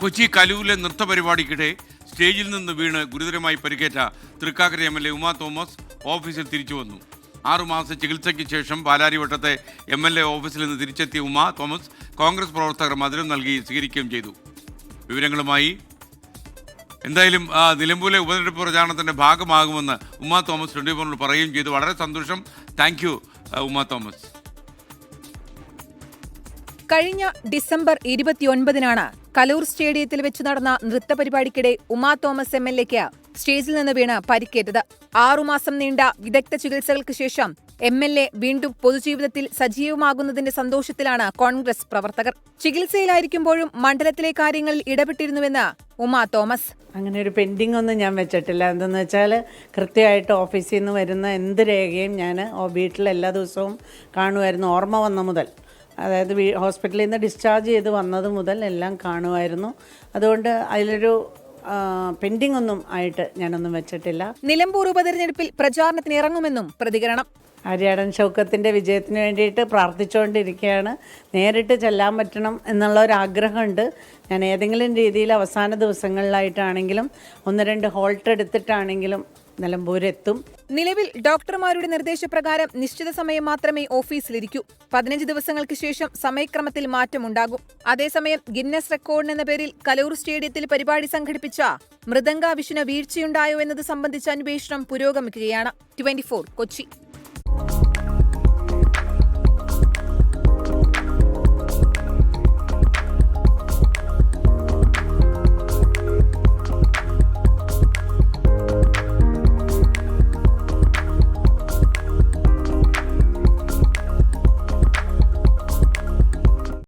കൊച്ചി കലൂരിലെ നൃത്തപരിപാടിക്കിടെ സ്റ്റേജിൽ നിന്ന് വീണ് ഗുരുതരമായി പരിക്കേറ്റ തൃക്കാക്കര MLA ഉമാ തോമസ് ഓഫീസിൽ തിരിച്ചു വന്നു. 6 മാസ ചികിത്സയ്ക്ക് ശേഷം പാലാരിവട്ടത്തെ MLA ഓഫീസിൽ നിന്ന് തിരിച്ചെത്തിയ ഉമാ തോമസ് കോൺഗ്രസ് പ്രവർത്തകർ മധുരം നൽകി സ്വീകരിക്കുകയും ചെയ്തു. വിവരങ്ങളുമായി എന്തായാലും നിലമ്പൂരിലെ ഉപതെരഞ്ഞെടുപ്പ് പ്രചാരണത്തിൻ്റെ ഭാഗമാകുമെന്ന് ഉമാ തോമസ് 24 പറയുകയും ചെയ്തു. വളരെ സന്തോഷം. Thank you Uma Thomas. കഴിഞ്ഞ ഡിസംബർ 29-നാണ് കലൂർ സ്റ്റേഡിയത്തിൽ വെച്ച് നടന്ന നൃത്തപരിപാടിക്കിടെ ഉമാ തോമസ് MLAക്ക് സ്റ്റേജിൽ നിന്ന് വീണ് പരിക്കേറ്റത്. 6 മാസം നീണ്ട വിദഗ്ധ ചികിത്സകൾക്ക് ശേഷം MLA വീണ്ടും പൊതുജീവിതത്തിൽ സജീവമാകുന്നതിന്റെ സന്തോഷത്തിലാണ് കോൺഗ്രസ് പ്രവർത്തകർ. ചികിത്സയിലായിരിക്കുമ്പോഴും മണ്ഡലത്തിലെ കാര്യങ്ങളിൽ ഇടപെട്ടിരുന്നുവെന്ന് ഉമാ തോമസ്. അങ്ങനെ ഒരു പെൻഡിങ് ഒന്നും ഞാൻ വെച്ചിട്ടില്ല. എന്തെന്ന് വെച്ചാൽ കൃത്യമായിട്ട് ഓഫീസിൽ നിന്ന് വരുന്ന എന്ത് രേഖയും ഞാൻ വീട്ടിൽ എല്ലാ ദിവസവും കാണുമായിരുന്നു. ഓർമ്മ വന്ന മുതൽ, അതായത് ഹോസ്പിറ്റലിൽ നിന്ന് ഡിസ്ചാർജ് ചെയ്ത് വന്നത് മുതൽ എല്ലാം കാണുമായിരുന്നു. അതുകൊണ്ട് അതിലൊരു പെൻഡിങ് ഒന്നും ആയിട്ട് ഞാനൊന്നും വെച്ചിട്ടില്ല. നിലമ്പൂർ ഉപതെരഞ്ഞെടുപ്പിൽ പ്രചാരണത്തിന് ഇറങ്ങുമെന്നും പ്രതികരണം. ആര്യാടൻ ഷൗക്കത്തിൻ്റെ വിജയത്തിന് വേണ്ടിയിട്ട് പ്രാർത്ഥിച്ചുകൊണ്ടിരിക്കുകയാണ്. നേരിട്ട് ചെല്ലാൻ പറ്റണം എന്നുള്ള ഒരു ആഗ്രഹമുണ്ട്. ഞാൻ ഏതെങ്കിലും രീതിയിൽ അവസാന ദിവസങ്ങളിലായിട്ടാണെങ്കിലും 1-2 ഹോൾട്ട് എടുത്തിട്ടാണെങ്കിലും നിലമ്പൂരെത്തും. നിലവിൽ ഡോക്ടർമാരുടെ നിർദ്ദേശപ്രകാരം നിശ്ചിത സമയം മാത്രമേ ഓഫീസിലിരിക്കൂ. 15 ദിവസങ്ങൾക്ക് ശേഷം സമയക്രമത്തിൽ മാറ്റമുണ്ടാകും. അതേസമയം ഗിന്നസ് റെക്കോർഡ് എന്ന പേരിൽ കലൂർ സ്റ്റേഡിയത്തിൽ പരിപാടി സംഘടിപ്പിച്ച മൃദംഗ വിഷ്ണു വീഴ്ചയുണ്ടായോ എന്നത് സംബന്ധിച്ച അന്വേഷണം പുരോഗമിക്കുകയാണ്. 24 കൊച്ചി.